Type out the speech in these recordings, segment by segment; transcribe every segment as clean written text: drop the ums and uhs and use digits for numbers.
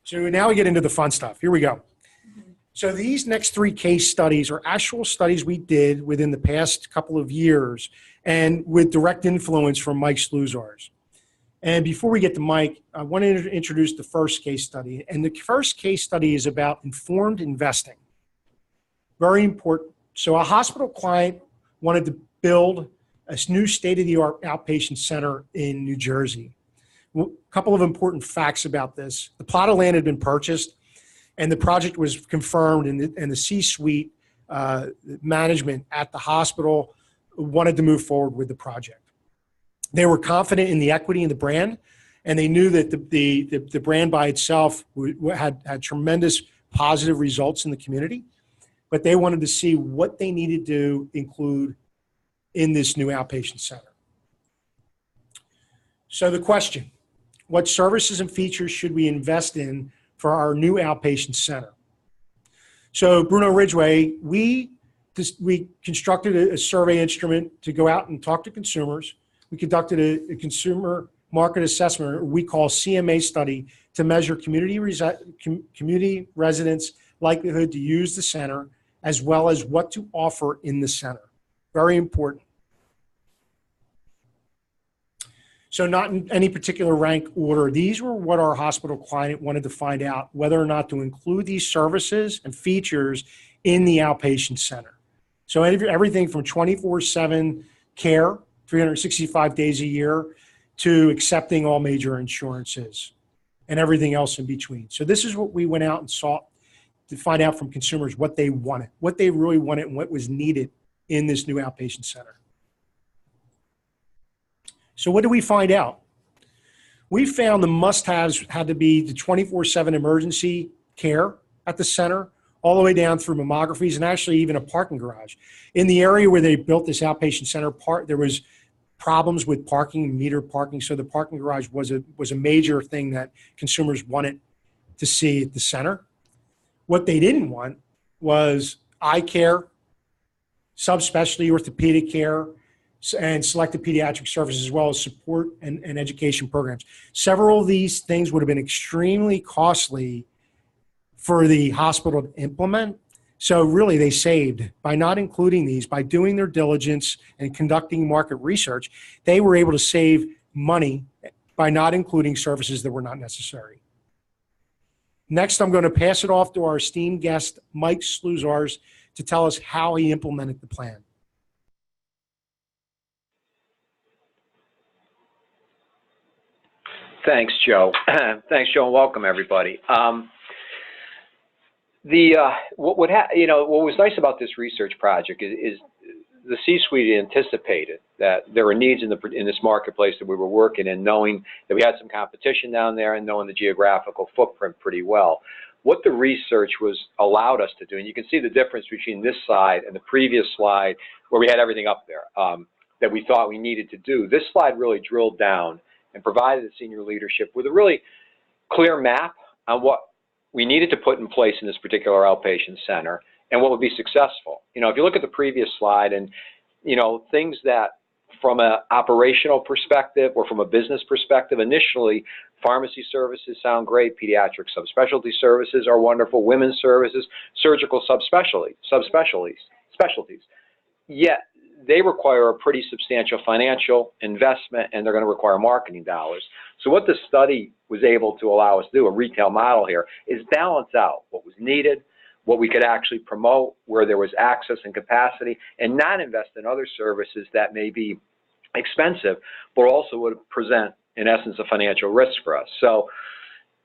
So now we get into the fun stuff. Here we go. So these next three case studies are actual studies we did within the past couple of years and with direct influence from Mike Slusarz. And before we get to Mike, I want to introduce the first case study. And the first case study is about informed investing. Very important. So a hospital client wanted to build a new state-of-the-art outpatient center in New Jersey. A couple of important facts about this. The plot of land had been purchased, and the project was confirmed, and the C-suite management at the hospital wanted to move forward with the project. They were confident in the equity in the brand, and they knew that the brand by itself had tremendous positive results in the community, but they wanted to see what they needed to include in this new outpatient center. So the question, what services and features should we invest in for our new outpatient center? So Bruno Ridgway, we constructed a survey instrument to go out and talk to consumers. We conducted a consumer market assessment, or we call CMA study, to measure community residents' likelihood to use the center, as well as what to offer in the center. Very important. So not in any particular rank order. These were what our hospital client wanted to find out, whether or not to include these services and features in the outpatient center. So everything from 24/7 care, 365 days a year, to accepting all major insurances and everything else in between. So this is what we went out and sought to find out from consumers, what they wanted, what they really wanted, and what was needed in this new outpatient center. So what did we find out? We found the must-haves had to be the 24/7 emergency care at the center, all the way down through mammographies and actually even a parking garage. In the area where they built this outpatient center, there was problems with parking, meter parking, so the parking garage was a major thing that consumers wanted to see at the center. What they didn't want was eye care, subspecialty orthopedic care, and selected pediatric services, as well as support and education programs. Several of these things would have been extremely costly for the hospital to implement. So really they saved by not including these, by doing their diligence and conducting market research. They were able to save money by not including services that were not necessary. Next, I'm going to pass it off to our esteemed guest, Mike Slusarz, to tell us how he implemented the plan. Thanks, Joe. Thanks, Joe, and welcome everybody. What was nice about this research project is the C-suite anticipated that there were needs in this marketplace that we were working in, knowing that we had some competition down there and knowing the geographical footprint pretty well. What the research allowed us to do, and you can see the difference between this slide and the previous slide where we had everything up there that we thought we needed to do. This slide really drilled down and provided the senior leadership with a really clear map on what we needed to put in place in this particular outpatient center and what would be successful. You know, if you look at the previous slide and, you know, things that from an operational perspective or from a business perspective, initially, pharmacy services sound great, pediatric subspecialty services are wonderful, women's services, surgical subspecialties. Yet, they require a pretty substantial financial investment, and they're going to require marketing dollars. So what the study was able to allow us to do, a retail model here, is balance out what was needed, what we could actually promote, where there was access and capacity, and not invest in other services that may be expensive, but also would present, in essence, a financial risk for us. So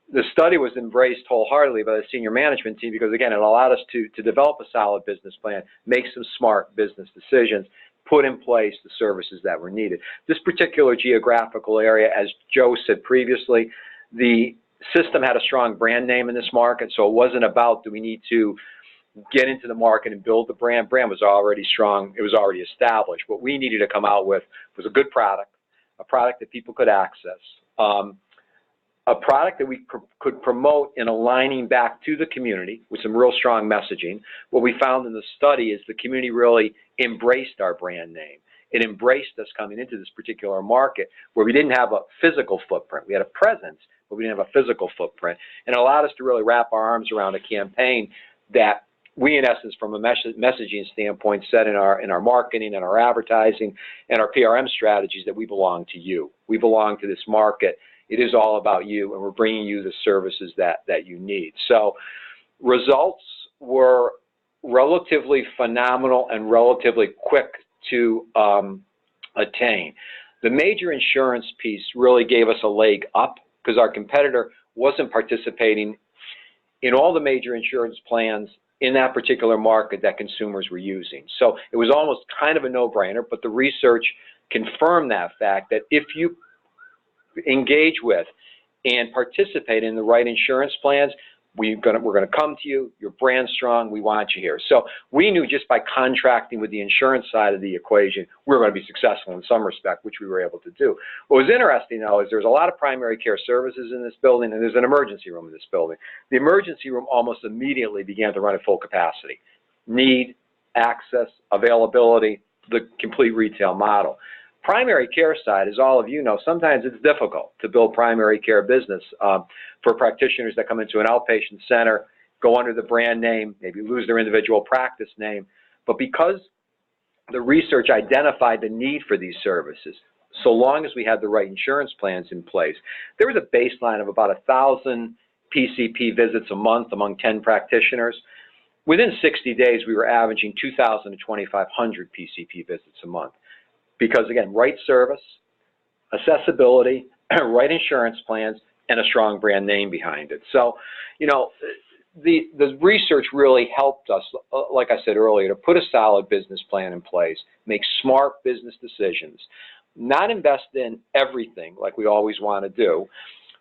the study was embraced wholeheartedly by the senior management team because, again, it allowed us to develop a solid business plan, make some smart business decisions, put in place the services that were needed. This particular geographical area, as Joe said previously, the system had a strong brand name in this market, so it wasn't about do we need to get into the market and build the brand. Brand was already strong. It was already established. What we needed to come out with was a good product, a product that people could access, a product that we could promote in aligning back to the community with some real strong messaging. What we found in the study is the community really embraced our brand name. It embraced us coming into this particular market where we didn't have a physical footprint. We had a presence, but we didn't have a physical footprint. And it allowed us to really wrap our arms around a campaign that we, in essence, from a messaging standpoint, said in our marketing and our advertising and our PRM strategies that we belong to you. We belong to this market. It is all about you, and we're bringing you the services that you need. So results were relatively phenomenal and relatively quick to attain. The major insurance piece really gave us a leg up because our competitor wasn't participating in all the major insurance plans in that particular market that consumers were using. So it was almost kind of a no-brainer, but the research confirmed that fact that if you engage with and participate in the right insurance plans, we're going to come to you, your brand's strong, we want you here. So we knew just by contracting with the insurance side of the equation, we were going to be successful in some respect, which we were able to do. What was interesting, though, is there's a lot of primary care services in this building, and there's an emergency room in this building. The emergency room almost immediately began to run at full capacity. Need, access, availability, the complete retail model. Primary care side, as all of you know, sometimes it's difficult to build primary care business for practitioners that come into an outpatient center, go under the brand name, maybe lose their individual practice name. But because the research identified the need for these services, so long as we had the right insurance plans in place, there was a baseline of about 1,000 PCP visits a month among 10 practitioners. Within 60 days, we were averaging 2,000 to 2,500 PCP visits a month. Because, again, right service, accessibility, right insurance plans, and a strong brand name behind it. So, you know, the research really helped us, like I said earlier, to put a solid business plan in place, make smart business decisions, not invest in everything like we always want to do,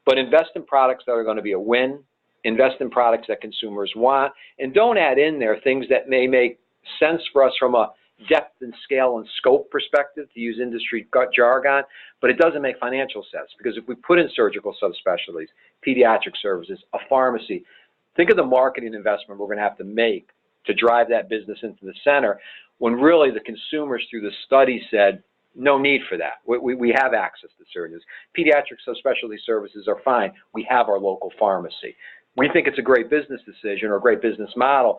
but invest in products that are going to be a win, invest in products that consumers want, and don't add in there things that may make sense for us from a depth and scale and scope perspective, to use industry jargon, but it doesn't make financial sense, because if we put in surgical subspecialties, pediatric services, a pharmacy, think of the marketing investment we're going to have to make to drive that business into the center, when really the consumers through the study said, no need for that. We have access to surgeons. Pediatric subspecialty services are fine. We have our local pharmacy. We think it's a great business decision or a great business model.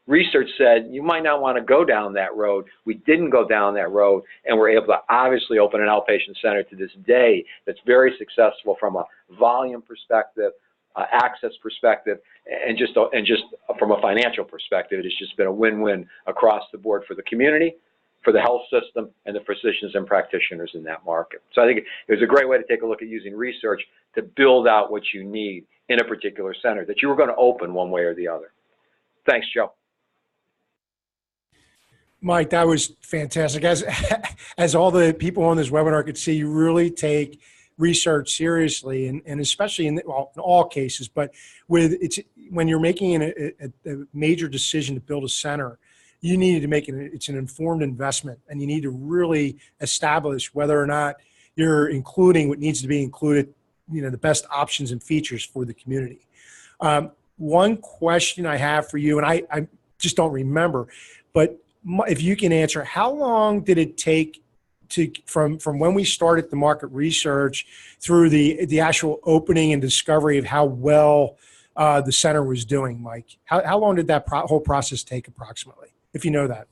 Research said you might not want to go down that road. We didn't go down that road, and we're able to obviously open an outpatient center to this day that's very successful from a volume perspective, access perspective, and just from a financial perspective. It's just been a win-win across the board for the community, for the health system, and the physicians and practitioners in that market. So I think it was a great way to take a look at using research to build out what you need in a particular center that you were going to open one way or the other. Thanks, Joe. Mike, that was fantastic. As all the people on this webinar could see, you really take research seriously, and especially in all cases, but when you're making a major decision to build a center, you need to make it's an informed investment, and you need to really establish whether or not you're including what needs to be included, you know, the best options and features for the community. One question I have for you, and I just don't remember, but if you can answer, how long did it take from when we started the market research through the actual opening and discovery of how well the center was doing, Mike? How long did that whole process take approximately, if you know that?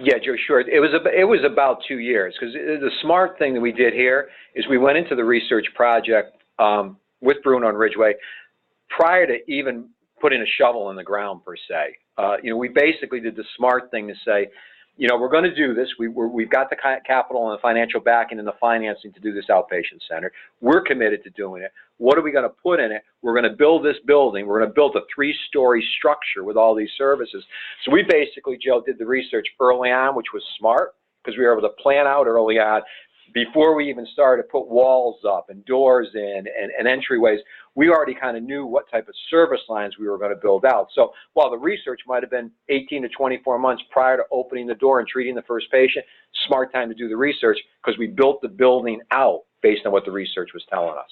Yeah, Joe, sure. It was about 2 years, because the smart thing that we did here is we went into the research project with Bruno and Ridgway prior to even putting a shovel in the ground per se. You know, we basically did the smart thing to say, you know, we're going to do this. We've got the capital and the financial backing and the financing to do this outpatient center. We're committed to doing it. What are we going to put in it? We're going to build this building. We're going to build a 3-story structure with all these services. So we basically, Joe, did the research early on, which was smart, because we were able to plan out early on before we even started to put walls up and doors in and entryways. We already kind of knew what type of service lines we were going to build out. So while the research might have been 18 to 24 months prior to opening the door and treating the first patient, smart time to do the research, because we built the building out based on what the research was telling us.